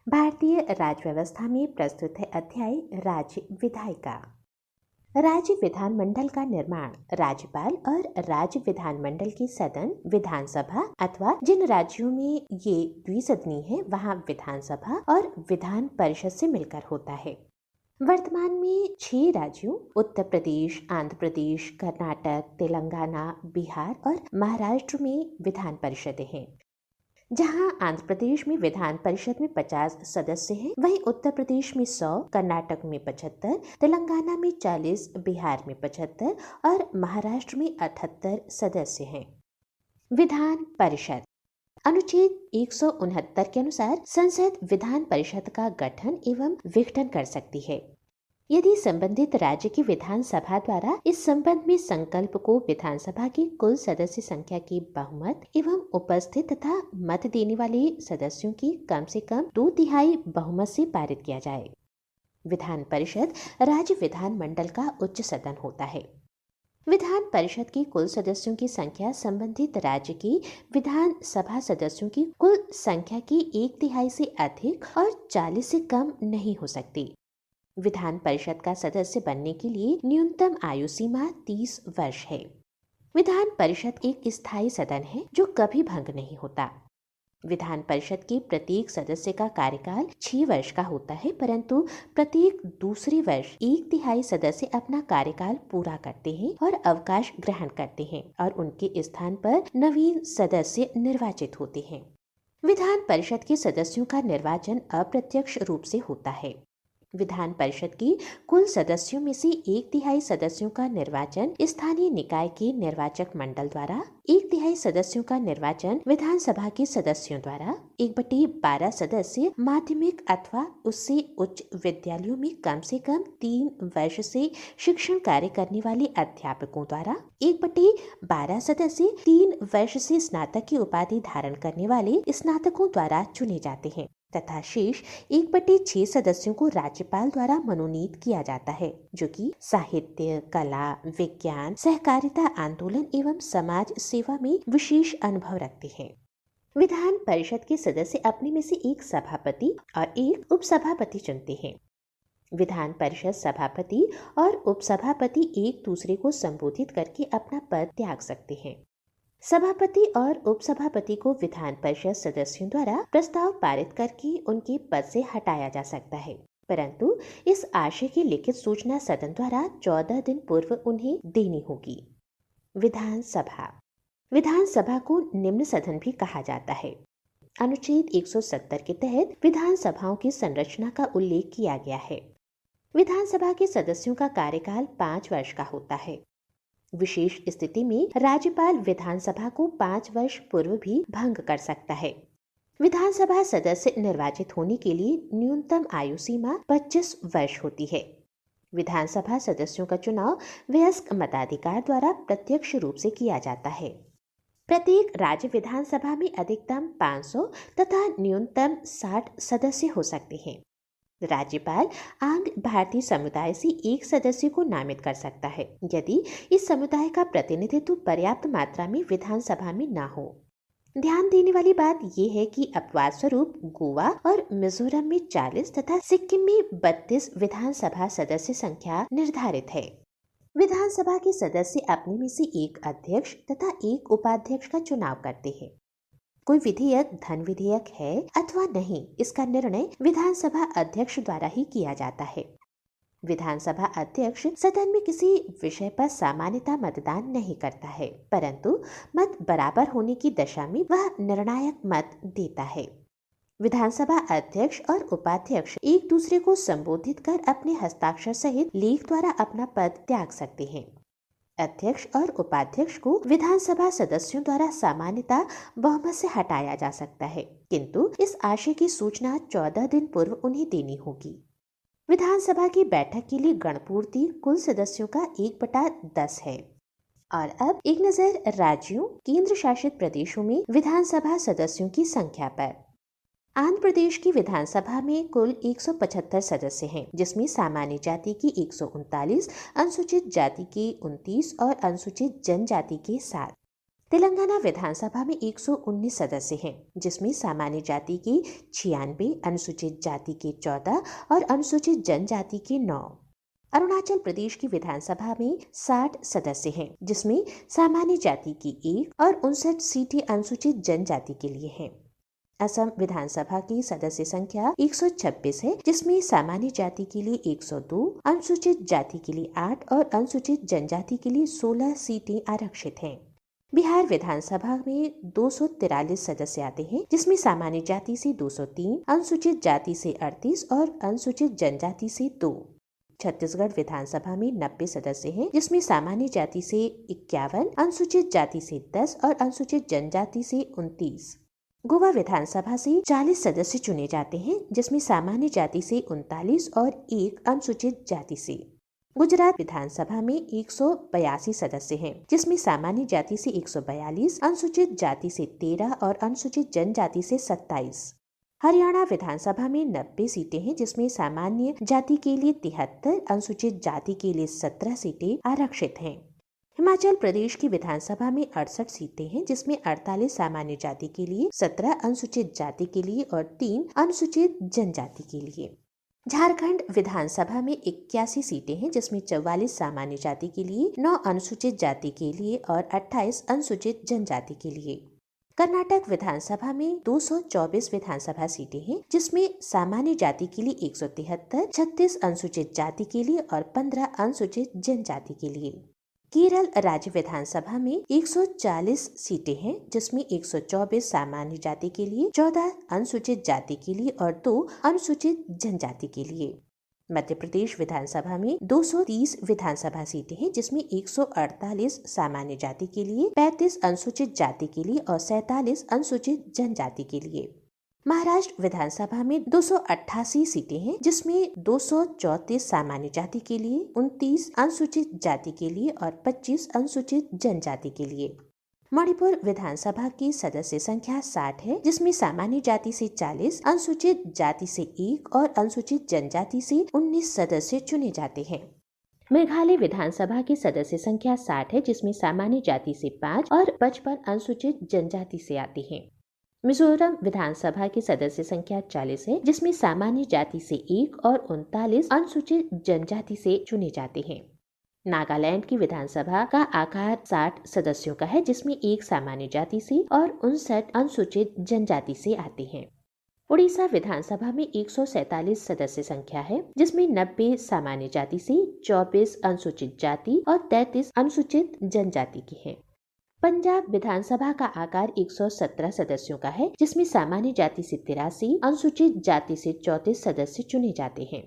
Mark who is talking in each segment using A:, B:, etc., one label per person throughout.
A: भारतीय राज्य व्यवस्था में प्रस्तुत है अध्याय राज्य विधायिका। राज्य विधानमंडल का निर्माण राज्यपाल और राज्य विधानमंडल के सदन विधानसभा अथवा जिन राज्यों में ये द्विसदनी है वहां विधानसभा और विधान परिषद से मिलकर होता है। वर्तमान में 6 राज्यों उत्तर प्रदेश, आंध्र प्रदेश, कर्नाटक, तेलंगाना, बिहार और महाराष्ट्र में विधान परिषदें हैं। जहां आंध्र प्रदेश में विधान परिषद में 50 सदस्य हैं, वहीं उत्तर प्रदेश में 100, कर्नाटक में 75, तेलंगाना में 40, बिहार में 75 और महाराष्ट्र में 78 सदस्य हैं। विधान परिषद अनुच्छेद 169 के अनुसार संसद विधान परिषद का गठन एवं विघटन कर सकती है यदि संबंधित राज्य की विधानसभा द्वारा इस संबंध में संकल्प को विधानसभा की कुल सदस्य संख्या की बहुमत एवं उपस्थित तथा मत देने वाले सदस्यों की कम से कम 2/3 बहुमत से पारित किया जाए। विधान परिषद राज्य विधानमंडल का उच्च सदन होता है। विधान परिषद की कुल सदस्यों की संख्या संबंधित राज्य की विधानसभा सदस्यों की कुल संख्या की 1/3 से अधिक और 40 से कम नहीं हो सकती। विधान परिषद का सदस्य बनने के लिए न्यूनतम आयु सीमा 30 वर्ष है। विधान परिषद एक स्थायी सदन है जो कभी भंग नहीं होता। विधान परिषद के प्रत्येक सदस्य का कार्यकाल 6 वर्ष का होता है, परंतु प्रत्येक दूसरे वर्ष 1/3 सदस्य अपना कार्यकाल पूरा करते हैं और अवकाश ग्रहण करते हैं और उनके स्थान पर नवीन सदस्य निर्वाचित होते हैं। विधान परिषद के सदस्यों का निर्वाचन अप्रत्यक्ष रूप से होता है। विधान परिषद की कुल सदस्यों में से 1/3 सदस्यों का निर्वाचन स्थानीय निकाय के निर्वाचक मंडल द्वारा, 1/3 सदस्यों का निर्वाचन विधानसभा के सदस्यों द्वारा, 1/12 सदस्य माध्यमिक अथवा उससे उच्च विद्यालयों में कम से कम 3 वर्ष से शिक्षण कार्य करने वाले अध्यापकों द्वारा, 1/12 सदस्य 3 वर्ष से स्नातक की उपाधि धारण करने वाले स्नातकों द्वारा चुने जाते हैं तथा शेष 1/6 सदस्यों को राज्यपाल द्वारा मनोनीत किया जाता है, जो कि साहित्य, कला, विज्ञान, सहकारिता आंदोलन एवं समाज सेवा में विशेष अनुभव रखते हैं। विधान परिषद के सदस्य अपने में से एक सभापति और एक उपसभापति चुनते हैं। विधान परिषद सभापति और उपसभापति एक दूसरे को संबोधित करके अपना पद त्याग सकते हैं। सभापति और उपसभापति को विधान परिषद सदस्यों द्वारा प्रस्ताव पारित करके उनके पद से हटाया जा सकता है, परंतु इस आशय की लिखित सूचना सदन द्वारा 14 दिन पूर्व उन्हें देनी होगी। विधानसभा को निम्न सदन भी कहा जाता है। अनुच्छेद 170 के तहत विधानसभाओं की संरचना का उल्लेख किया गया है। विधानसभा के सदस्यों का कार्यकाल 5 वर्ष का होता है। विशेष स्थिति में राज्यपाल विधानसभा को 5 वर्ष पूर्व भी भंग कर सकता है। विधानसभा सदस्य निर्वाचित होने के लिए न्यूनतम आयु सीमा 25 वर्ष होती है। विधानसभा सदस्यों का चुनाव वयस्क मताधिकार द्वारा प्रत्यक्ष रूप से किया जाता है। प्रत्येक राज्य विधानसभा में अधिकतम 500 तथा न्यूनतम 60 सदस्य हो सकते हैं। राज्यपाल आंग भारतीय समुदाय से एक सदस्य को नामित कर सकता है यदि इस समुदाय का प्रतिनिधित्व पर्याप्त मात्रा में विधानसभा में न हो। ध्यान देने वाली बात यह है कि अपवाद स्वरूप गोवा और मिजोरम में 40 तथा सिक्किम में 32 विधानसभा सदस्य संख्या निर्धारित है। विधानसभा के सदस्य अपने में से एक अध्यक्ष तथा एक उपाध्यक्ष का चुनाव करते हैं। कोई विधेयक धन विधेयक है अथवा नहीं, इसका निर्णय विधानसभा अध्यक्ष द्वारा ही किया जाता है। विधानसभा अध्यक्ष सदन में किसी विषय पर सामान्यतः मतदान नहीं करता है, परंतु मत बराबर होने की दशा में वह निर्णायक मत देता है। विधानसभा अध्यक्ष और उपाध्यक्ष एक दूसरे को संबोधित कर अपने हस्ताक्षर सहित लेख द्वारा अपना पद त्याग सकते हैं। अध्यक्ष और उपाध्यक्ष को विधानसभा सदस्यों द्वारा सामान्यतः बहुमत से हटाया जा सकता है, किंतु इस आशय की सूचना 14 दिन पूर्व उन्हें देनी होगी। विधानसभा की बैठक के लिए गणपूर्ति कुल सदस्यों का 1/10 है। और अब एक नजर राज्यों, केंद्र शासित प्रदेशों में विधानसभा सदस्यों की संख्या पर। आंध्र प्रदेश की विधानसभा में कुल 175 सदस्य हैं, जिसमें सामान्य जाति की 139, अनुसूचित जाति के 29 और अनुसूचित जनजाति के 7। तेलंगाना विधानसभा में 119 सदस्य हैं, जिसमें सामान्य जाति के 96, अनुसूचित जाति के 14 और अनुसूचित जनजाति के 9। अरुणाचल प्रदेश की विधानसभा में 60 सदस्य हैं, जिसमें सामान्य जाति की 1 और 59 सीटें अनुसूचित जनजाति के लिए हैं। असम विधानसभा की सदस्य संख्या 126 है, जिसमें सामान्य जाति के लिए 102, अनुसूचित जाति के लिए 8 और अनुसूचित जनजाति के लिए 16 सीटें आरक्षित हैं। बिहार विधानसभा में 243 सदस्य आते हैं, जिसमें सामान्य जाति से 203, अनुसूचित जाति से 38 और अनुसूचित जनजाति से 2। छत्तीसगढ़ विधानसभा में 90 सदस्य हैं, जिसमें सामान्य जाति से 51, अनुसूचित जाति से 10 और अनुसूचित जनजाति से 29। गोवा विधानसभा से 40 सदस्य चुने जाते हैं, जिसमें सामान्य जाति से 39 और 1 अनुसूचित जाति से। गुजरात विधानसभा में 182 सदस्य हैं, जिसमें सामान्य जाति से 142, अनुसूचित जाति से 13 और अनुसूचित जनजाति से 27। हरियाणा विधानसभा में 90 सीटें हैं, जिसमें सामान्य जाति के लिए 73, अनुसूचित जाति के लिए 17 सीटें आरक्षित हैं। हिमाचल प्रदेश की विधानसभा में 68 सीटें हैं, जिसमें 48 सामान्य जाति के लिए, 17 अनुसूचित जाति के लिए और 3 अनुसूचित जनजाति के लिए। झारखंड विधानसभा में 81 सीटें हैं, जिसमें 44 सामान्य जाति के लिए, 9 अनुसूचित जाति के लिए और 28 अनुसूचित जनजाति के लिए। कर्नाटक विधानसभा में 224 विधानसभा सीटें हैं, जिसमें सामान्य जाति के लिए 173, 36 अनुसूचित जाति के लिए और 15 अनुसूचित जनजाति के लिए। केरल राज्य विधानसभा में 140 सीटें हैं, जिसमें 124 सामान्य जाति के लिए, 14 अनुसूचित जाति के लिए और 2 अनुसूचित जनजाति के लिए। मध्य प्रदेश विधानसभा में 230 विधानसभा सीटें हैं, जिसमें 148 सामान्य जाति के लिए, 35 अनुसूचित जाति के लिए और 47 अनुसूचित जनजाति के लिए। महाराष्ट्र विधानसभा में 288 सीटें हैं, जिसमें 234 सामान्य जाति के लिए, 29 अनुसूचित जाति के लिए और 25 अनुसूचित जनजाति के लिए। मणिपुर विधानसभा की सदस्य संख्या 60 है, जिसमें सामान्य जाति से 40, अनुसूचित जाति से 1 और अनुसूचित जनजाति से 19 सदस्य चुने जाते हैं। मेघालय विधानसभा की सदस्य संख्या 60 है, जिसमें सामान्य जाति से 5 और 55 अनुसूचित जनजाति से आती है। मिजोरम विधानसभा की सदस्य संख्या 40 है, जिसमें सामान्य जाति से 1 और 39 अनुसूचित जनजाति से चुने जाते हैं। नागालैंड की विधानसभा का आकार 60 सदस्यों का है, जिसमें 1 सामान्य जाति से और 59 अनुसूचित जनजाति से आते हैं। उड़ीसा विधानसभा में 147 सदस्य संख्या है, जिसमें 90 सामान्य जाति से, 24 अनुसूचित जाति और 33 अनुसूचित जनजाति की है। पंजाब विधानसभा का आकार 117 सदस्यों का है, जिसमें सामान्य जाति से 83, अनुसूचित जाति से 34 सदस्य चुने जाते हैं।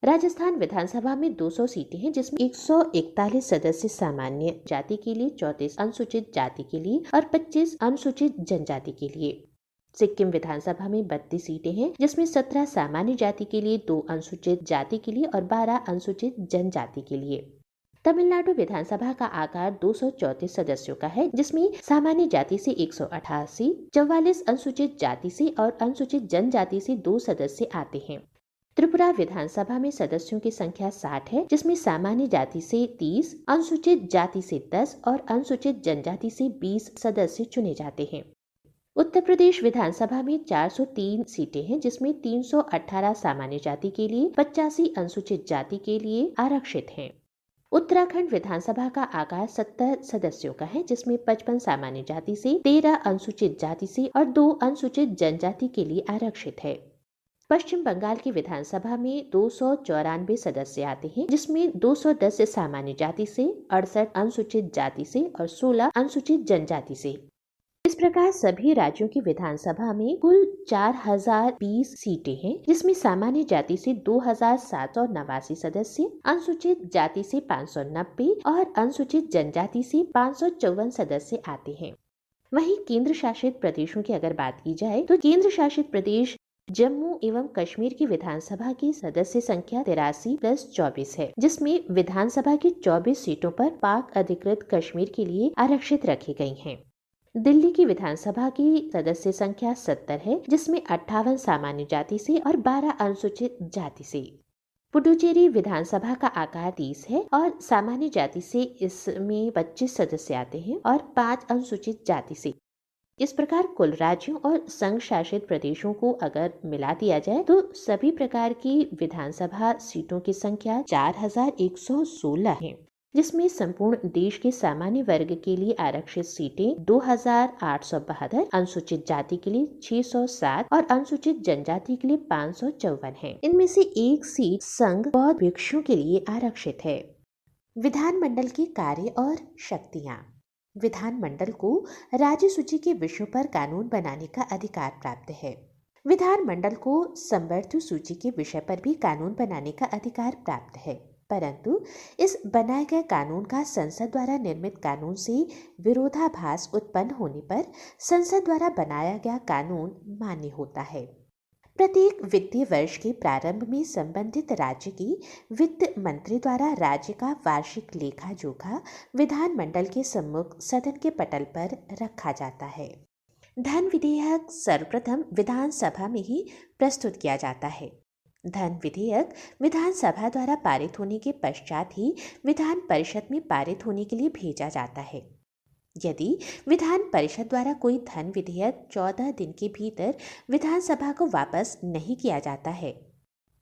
A: राजस्थान विधानसभा में 200 सीटें हैं, जिसमें 141 सदस्य सामान्य जाति के लिए, 34 अनुसूचित जाति के लिए और 25 अनुसूचित जनजाति के लिए। सिक्किम विधानसभा में 32 सीटें हैं, जिसमें 17 सामान्य जाति के लिए, 2 अनुसूचित जाति के लिए और 12 अनुसूचित जनजाति के लिए। तमिलनाडु विधानसभा का आकार 234 सदस्यों का है, जिसमें सामान्य जाति से 188, 44 अनुसूचित जाति से और अनुसूचित जनजाति से 2 सदस्य आते हैं। त्रिपुरा विधानसभा में सदस्यों की संख्या 60 है, जिसमें सामान्य जाति से 30, अनुसूचित जाति से 10 और अनुसूचित जनजाति से 20 सदस्य चुने जाते हैं। उत्तर प्रदेश विधानसभा में 403 सीटें हैं, जिसमें 318 सामान्य जाति के लिए, 85 अनुसूचित जाति के लिए आरक्षित हैं। उत्तराखंड विधानसभा का आकार 70 सदस्यों का है, जिसमें 55 सामान्य जाति से, 13 अनुसूचित जाति से और 2 अनुसूचित जनजाति के लिए आरक्षित है। पश्चिम बंगाल की विधानसभा में 294 सदस्य आते हैं, जिसमें 210 सामान्य जाति से, 68 अनुसूचित जाति से और 16 अनुसूचित जनजाति से। इस प्रकार सभी राज्यों की विधानसभा में कुल 4020 सीटें हैं, जिसमें सामान्य जाति से 2789 सदस्य, अनुसूचित जाति से 590 और अनुसूचित जनजाति से 554 सदस्य आते हैं। वहीं केंद्र शासित प्रदेशों की अगर बात की जाए तो केंद्र शासित प्रदेश जम्मू एवं कश्मीर की विधानसभा की सदस्य संख्या 83 + 24 है, जिसमें विधानसभा की 24 सीटों पर पाक अधिकृत कश्मीर के लिए आरक्षित रखी गई हैं। दिल्ली की विधानसभा की सदस्य संख्या 70 है, जिसमें 58 सामान्य जाति से और 12 अनुसूचित जाति से। पुडुचेरी विधानसभा का आकार 30 है और सामान्य जाति से इसमें 25 सदस्य आते हैं और 5 अनुसूचित जाति से। इस प्रकार कुल राज्यों और संघ शासित प्रदेशों को अगर मिला दिया जाए तो सभी प्रकार की विधानसभा सीटों की संख्या 4116 है, जिसमें संपूर्ण देश के सामान्य वर्ग के लिए आरक्षित सीटें 2872, अनुसूचित जाति के लिए 607 और अनुसूचित जनजाति के लिए 554 हैं। इनमें से एक सीट संघ बौद्ध भिक्षुओं के लिए आरक्षित है। विधानमंडल के कार्य और शक्तियां। विधानमंडल को राज्य सूची के विषयों पर कानून बनाने का अधिकार प्राप्त है। विधानमंडल को संवर्ध सूची के विषय पर भी कानून बनाने का अधिकार प्राप्त है, परंतु इस बनाए गए कानून का संसद द्वारा निर्मित कानून से विरोधाभास उत्पन्न होने पर संसद द्वारा बनाया गया कानून मान्य होता है। प्रत्येक वित्तीय वर्ष के प्रारंभ में संबंधित राज्य की वित्त मंत्री द्वारा राज्य का वार्षिक लेखा जोखा विधानमंडल के सम्मुख सदन के पटल पर रखा जाता है। धन विधेयक सर्वप्रथम विधानसभा में ही प्रस्तुत किया जाता है। धन विधेयक विधानसभा द्वारा पारित होने के पश्चात ही विधान परिषद में पारित होने के लिए भेजा जाता है। यदि विधान परिषद द्वारा कोई धन विधेयक 14 दिन के भीतर विधानसभा को वापस नहीं किया जाता है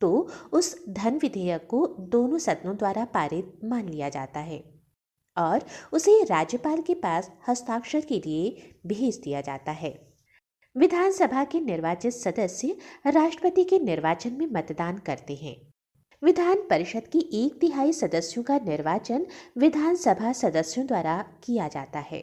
A: तो उस धन विधेयक को दोनों सदनों द्वारा पारित मान लिया जाता है और उसे राज्यपाल के पास हस्ताक्षर के लिए भेज दिया जाता है। विधानसभा के निर्वाचित सदस्य राष्ट्रपति के निर्वाचन में मतदान करते हैं। विधान परिषद की 1/3 सदस्यों का निर्वाचन विधानसभा सदस्यों द्वारा किया जाता है।